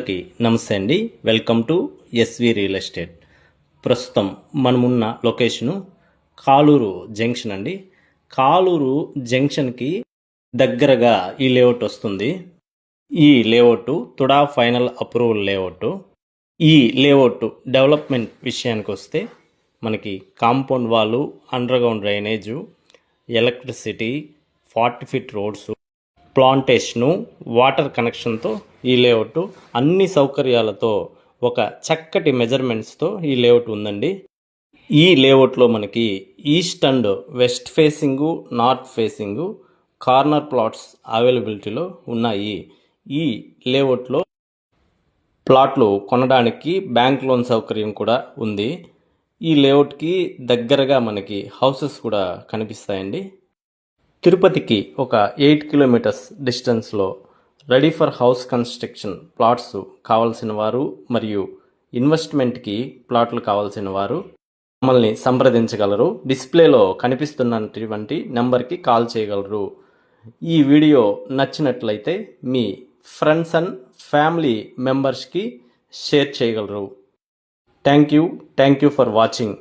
అందరికీ నమస్తే అండి. Welcome to S V real estate. ప్రస్తుతం మనమున్న లొకేషను కాలూరు జంక్షన్ అండి. కాలూరు జంక్షన్కి దగ్గరగా ఈ లేఅవుట్ వస్తుంది. ఈ layout TUDA final approval layout. ఈ లేఅవుట్ డెవలప్మెంట్ విషయానికి వస్తే మనకి compound wall, underground drainage, electricity, 40 feet roads, plantation, water కనెక్షన్తో ఈ లేఅవుట్ అన్ని సౌకర్యాలతో ఒక చక్కటి మెజర్మెంట్స్తో ఈ లేఅవుట్ ఉందండి. ఈ లేఅవుట్లో మనకి east and west facing, north facing, corner plots అవైలబిలిటీలో ఉన్నాయి. ఈ లేఅవుట్లో ప్లాట్లు కొనడానికి బ్యాంక్ లోన్ సౌకర్యం కూడా ఉంది. ఈ లేఅవుట్కి దగ్గరగా మనకి హౌసెస్ కూడా కనిపిస్తాయండి. తిరుపతికి ఒక 8 కిలోమీటర్స్ డిస్టెన్స్లో ready for house construction plots కావాల్సిన వారు మరియు ఇన్వెస్ట్మెంట్కి ప్లాట్లు కావాల్సిన వారు మమ్మల్ని సంప్రదించగలరు. డిస్ప్లేలో కనిపిస్తున్నటువంటి నెంబర్కి కాల్ చేయగలరు. ఈ వీడియో నచ్చినట్లయితే మీ ఫ్రెండ్స్ అండ్ ఫ్యామిలీ మెంబర్స్కి షేర్ చేయగలరు. Thank you for watching.